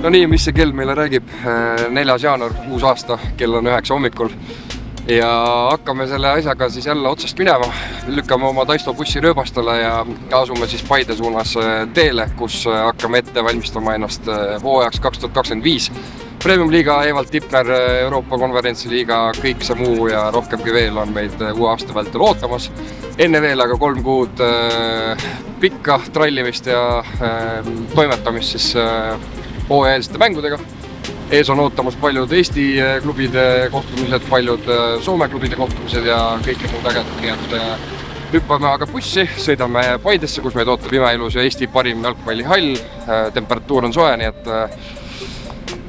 No nii, mis see kell meile räägib? 4. jaanuar, uus aasta, kell on 9 hommikul ja hakkame selle asjaga siis jälle otsast minema. Lükkame oma Taisto bussi rööbastele ja asume siis Paide suunas teele, kus hakkame ette valmistama ennast hooajaks 2025. Premium liiga, Evald Tipner, Euroopa konverentsiliiga, kõik see muu ja rohkemgi veel on meid uue aasta vältel ootamas. Enne veel aga 3 kuud pikka trallimist ja toimetamist siis hooajaliste mängudega. Ees on ootamas paljud Eesti klubide kohtumised, paljud Soome klubide kohtumised ja kõike muud ägedat. Hüppame aga bussi, sõidame Paidesse, kus meid ootab imeilus ja Eesti parim jalgpallihall. Temperatuur on soe, nii et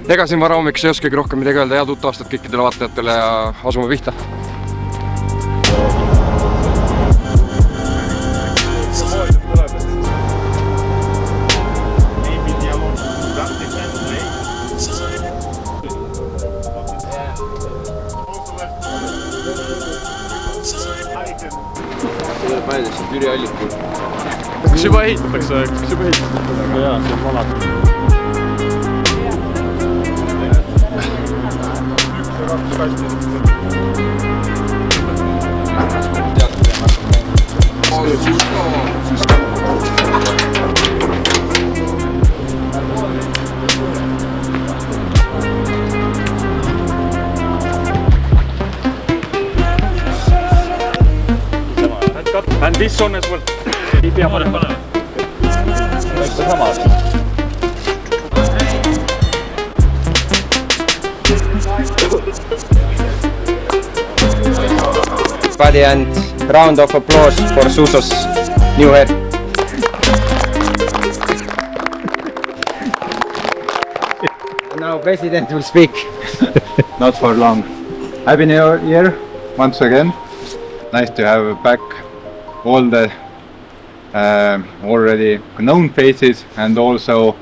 ega siin varahommikuks ei oskagi rohkem midagi öelda. Head uut aastat kõikidele vaatajatele ja asume pihta. Paidesse Jüri Allikul. Kas juba ehitatakse? Jaa, see on vanad. And this one as well. Ei pea panema. Sama. Everybody and round of applause for Suso's new hair. Now president will speak. Not for long. Happy New Year once again. Nice to have back all the already known faces and also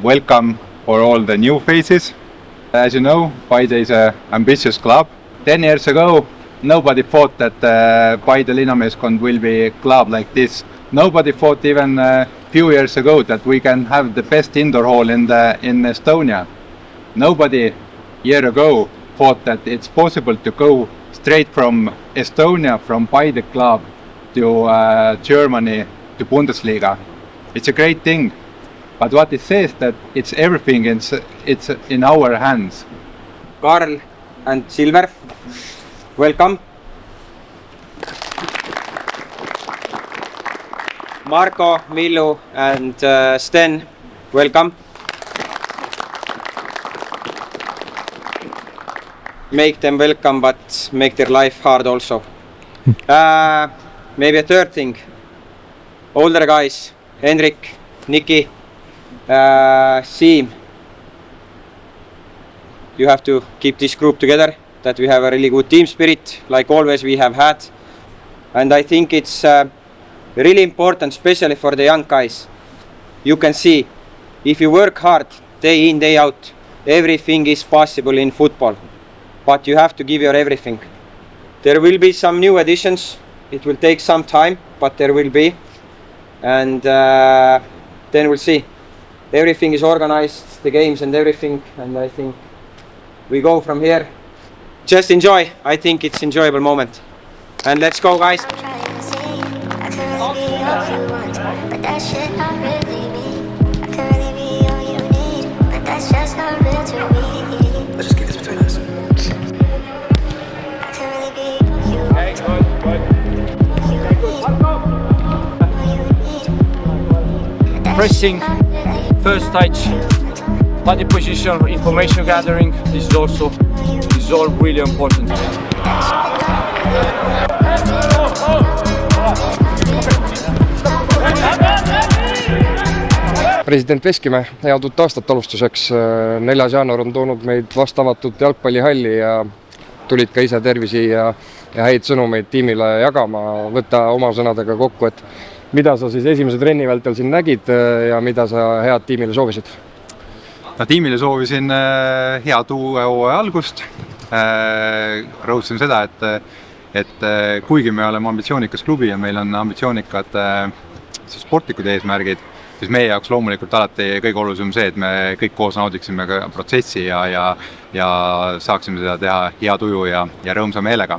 welcome for all the new faces. As you know, Paide is an ambitious club. 10 years ago, nobody thought that Paide Linnameeskond will be a club like this. Nobody thought even a few years ago that we can have the best indoor hall in Estonia. Nobody year ago thought that it's possible to go straight from Estonia, from Paide club to Germany, to Bundesliga. It's a great thing. But what it says that it's everything, it's in our hands. Karl and Silver, welcome. Marko, Millu and Sten, welcome. Make them welcome, but make their life hard also. Maybe a third thing. Older guys, Henrik, Niki, Siim. You have to keep this group together, that we have a really good team spirit, like always we have had. And I think it's really important, especially for the young guys. You can see, if you work hard, day in, day out, everything is possible in football. But you have to give your everything. There will be some new additions. It will take some time, but there will be. And then we'll see. Everything is organized, the games and everything. And I think we go from here. Just enjoy. I think it's an enjoyable moment. And let's go, guys. Pressing, first touch, body position, information gathering. This is all really important. President Veskimäe, head uut aastat alustuseks. 4. jaanuar on toonud meid vastavatud jalgpallihalli ja tulid ka ise tervisi ja häid sõnumeid tiimile jagama. Võtta oma sõnadega kokku, et mida sa siis esimese trenni vältel siin nägid ja mida sa head tiimile soovisid? Tiimile soovisin head uue hooaja algust, rõhutasin seda, et kuigi me oleme ambitsioonikas klubi ja meil on ambitsioonikad sportlikud eesmärgid, siis meie jaoks loomulikult alati kõige olulisem see, et me kõik koos naudiksime ka protsessi ja saaksime seda teha hea tuju ja rõõmsa meelega.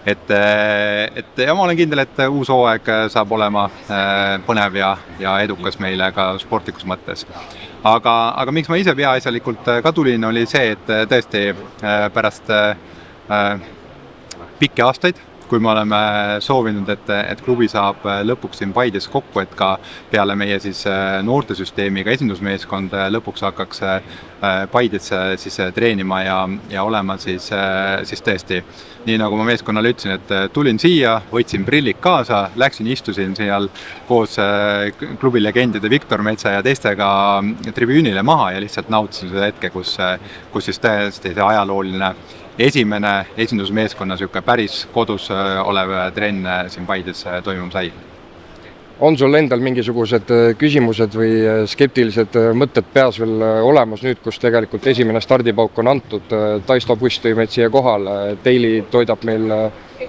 Ja ma olen kindel, et uus hooaeg saab olema põnev ja edukas meile ka sportlikus mõttes. Aga miks ma ise peaasjalikult ka tulin, oli see, et tõesti pärast pikki aastaid, kui me oleme soovinud, et klubi saab lõpuks siin Paides kokku, et ka peale meie siis noortesüsteemiga esindusmeeskond lõpuks hakkaks Paides siis treenima ja olema siis tõesti. Nii nagu ma meeskonnale ütlesin, et tulin siia, võtsin prillid kaasa, läksin, istusin seal koos klubi legendide Viktor Metsa ja teistega tribüünile maha ja lihtsalt nautisin seda hetke, kus siis tõesti see ajalooline esimene esindusmeeskonna päris kodus olev trenn siin Paides toimuma sai. On sul endal mingisugused küsimused või skeptilised mõtted peas veel olemas nüüd, kus tegelikult esimene stardipauk on antud, Taisto buss tõi meid siia kohale, Daily toidab meil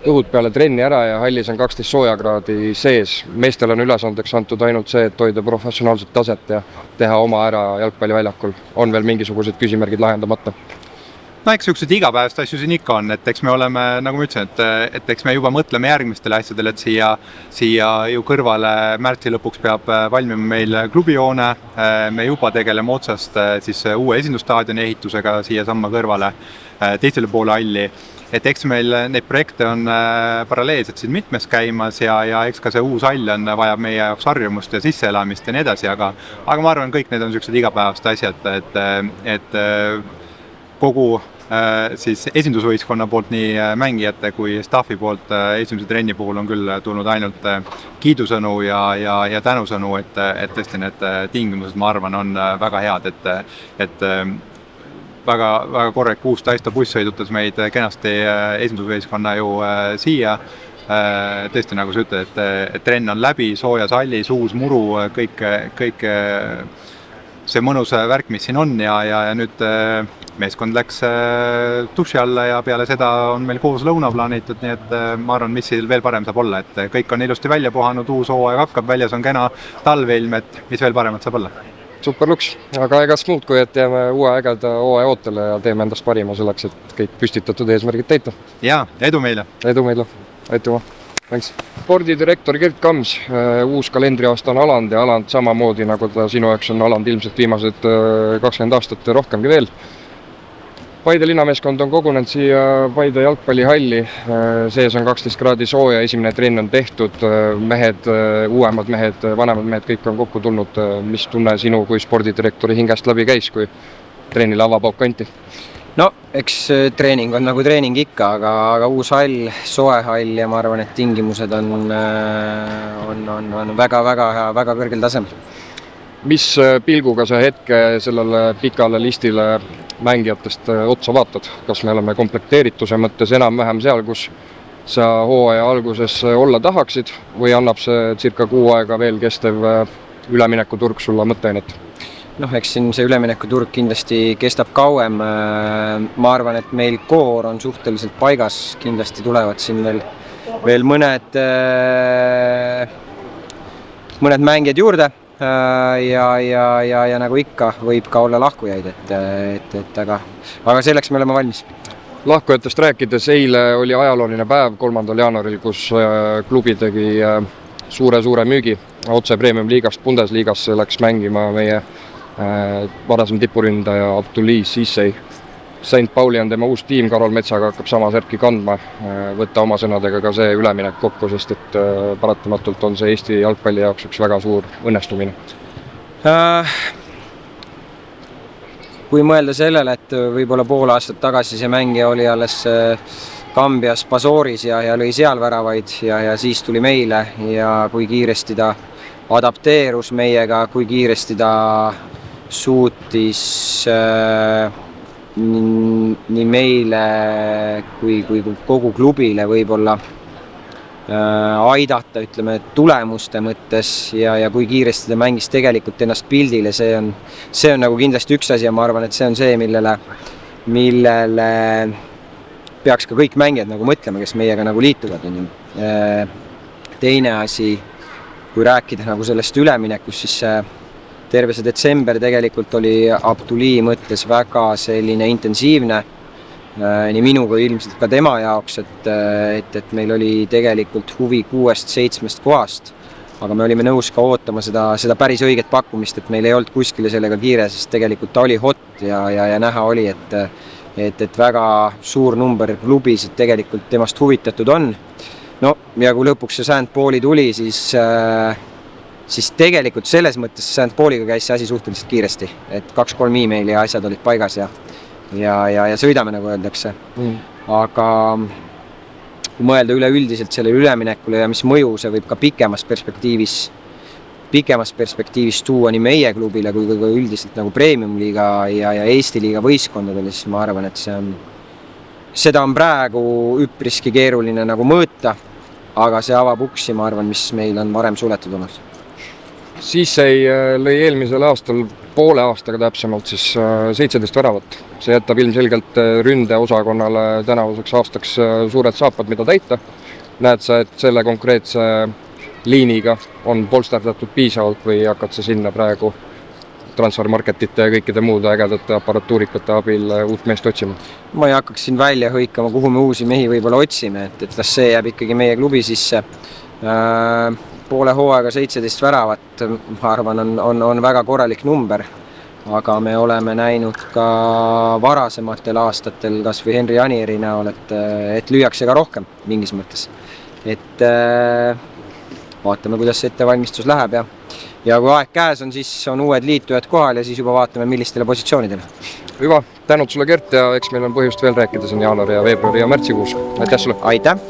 õhud peale trenni ära ja hallis on 12 soojakraadi sees. Meestel on ülesandeks antud ainult see, et toida professionaalset taset ja teha oma ära jalgpalliväljakul. On veel mingisugused küsimärgid lahendamata? No eks niisugused igapäevast asju siin ikka on, et eks me oleme, nagu ma ütlesin, et eks me juba mõtleme järgmistele asjadele, et siia ju kõrvale märtsi lõpuks peab valmima meil klubihoone, me juba tegeleme otsast siis uue esindusstaadioni ehitusega siia samma kõrvale teisele poole halli, et eks meil neid projekte on paralleelselt siin mitmes käimas ja eks ka see uus hall vajab meie jaoks harjumust ja sisseelamist ja nii edasi, aga ma arvan, kõik need on niisugused igapäevast asjad, et kogu siis esindusvõistkonna poolt nii mängijate kui staffi poolt esimese trenni puhul on küll tulnud ainult kiidusõnu ja tänusõnu, et tõesti need tingimused, ma arvan, on väga head, et väga korralik uus Taisto buss sõidutas meid kenasti esindusvõistkonna ju siia. Tõesti, nagu sa ütled, et trenn on läbi, soojas hallis, uus muru, kõik see mõnus värk, mis siin on ja nüüd meeskond läks duši alla ja peale seda on meil koos lõuna plaanitud, nii et ma arvan, mis veel parem saab olla, et kõik on ilusti välja puhanud, uus hooaeg hakkab, väljas on kena talveilm, et mis veel paremat saab olla. Super luks, aga egas muud kui, et jääme uue ägeda hooaja ootele ja teeme endast parima selleks, et kõik püstitatud eesmärgid täita. Ja, edu meile! Edu meile, aitüma! Thanks. Spordidirektor Gert Kams, uus kalendriaasta on alanud ja alanud samamoodi, nagu ta sinu jaoks on alanud ilmselt viimased 20 aastat ja rohkemgi veel. Paide linnameeskond on kogunenud siia Paide jalgpallihalli, sees on 12 kraadi sooja, esimene trenn on tehtud, mehed, uuemad mehed, vanemad mehed, kõik on kokku tulnud. Mis tunne sinu kui spordidirektori hingest läbi käis, kui trennile avapauk anti? No, eks treening on nagu treening ikka, aga uus hall, soe hall ja ma arvan, et tingimused on väga kõrgel tasemel. Mis pilguga sa hetke sellele pikale listile mängijatest otsa vaatad? Kas me oleme komplekteerituse mõttes enam-vähem seal, kus sa hooaja alguses olla tahaksid või annab see circa 6 aega veel kestev üleminekuturg sulla mõtteinet? No, eks siin see üleminekuturg kindlasti kestab kauem. Ma arvan, et meil koor on suhteliselt paigas, kindlasti tulevad siin veel mõned mängijad juurde ja nagu ikka võib ka olla lahkujaid, aga selleks me oleme valmis. Lahkujatest rääkides, eile oli ajalooline päev 3. jaanuaril, kus klubi tegi suure müügi otse Premium liigast Bundesliigasse, läks mängima meie varasem tipuründaja Abdullah Sissei. St. Pauli on tema uus tiim, Karol Metsaga hakkab sama särki kandma, võtta oma sõnadega ka see üleminek kokku, sest et paratamatult on see Eesti jalgpalli jaoks üks väga suur õnnestumine. Kui mõelda sellele, et võib-olla pool aastat tagasi see mängija oli alles Kambias Pasooris ja lõi seal väravaid ja siis tuli meile ja kui kiiresti ta adapteerus meiega, kui kiiresti ta suutis nii meile kui kogu klubile võib-olla aidata, ütleme, tulemuste mõttes ja kui kiiresti ta mängis tegelikult ennast pildile, see on nagu kindlasti üks asi ja ma arvan, et see on see, millele peaks ka kõik mängijad nagu mõtlema, kes meiega nagu liituvad. Teine asi, kui rääkida nagu sellest üleminekust, siis terve see detsember tegelikult oli Abduli mõttes väga selline intensiivne, nii minu kui ilmselt ka tema jaoks, et meil oli tegelikult huvi 6-7 kohast, aga me olime nõus ka ootama seda päris õiget pakkumist, et meil ei olnud kuskile sellega kiire, sest tegelikult ta oli hot ja näha oli, et väga suur number klubisid tegelikult temast huvitatud on. No ja kui lõpuks see St. Pauli tuli, siis tegelikult selles mõttes St. Pauliga käis see asi suhteliselt kiiresti, et 2-3 emaili ja asjad olid paigas ja sõidame, nagu öeldakse. Aga kui mõelda üleüldiselt sellele üleminekule ja mis mõju see võib ka pikemas perspektiivis tuua nii meie klubile kui ka üldiselt nagu Premium-liiga ja Eesti liiga võistkondadele, siis ma arvan, et seda on praegu üpriski keeruline nagu mõõta, aga see avab uksi, ma arvan, mis meil on varem suletud olnud. Siis lõi eelmisel aastal poole aastaga täpsemalt siis 17 väravat. See jätab ilmselgelt ründeosakonnale tänavuseks aastaks suured saapad, mida täita. Näed sa, et selle konkreetse liiniga on polsterdatud piisavalt või hakkad sa sinna praegu transfermarketite ja kõikide muude ägedate aparatuurikate abil uut meest otsima? Ma ei hakkaks siin välja hõikama, kuhu me uusi mehi võib-olla otsime, et las see jääb ikkagi meie klubi sisse. Poole hooaega 17 väravat, ma arvan, on väga korralik number, aga me oleme näinud ka varasematel aastatel kas või Henri Anieri näol, et lüüakse ka rohkem mingis mõttes. Et vaatame, kuidas see ettevalmistus läheb ja kui aeg käes on, siis on uued liitujad kohal ja siis juba vaatame, millistele positsioonidele. Hüva, tänud sulle, Gert, ja eks meil on põhjust veel rääkida siin jaanuari ja veebruari ja märtsikuus. Aitäh sulle! Aitäh!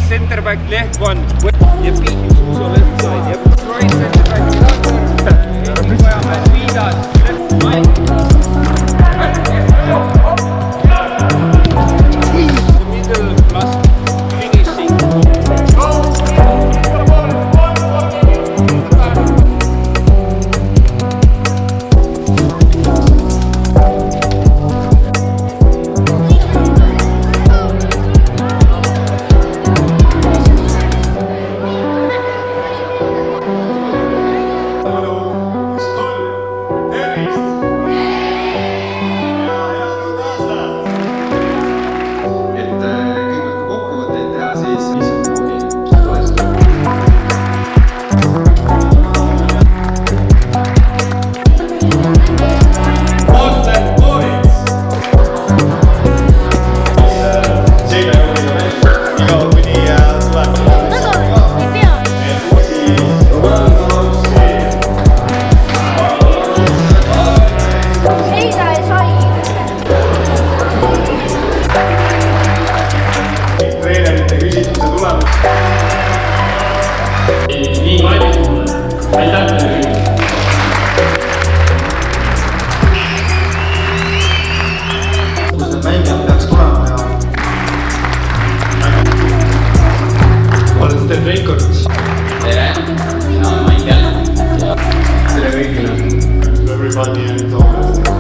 Center back left one. Yep, so left side. Yep. Right center back. The middle plus finishing. Everybody and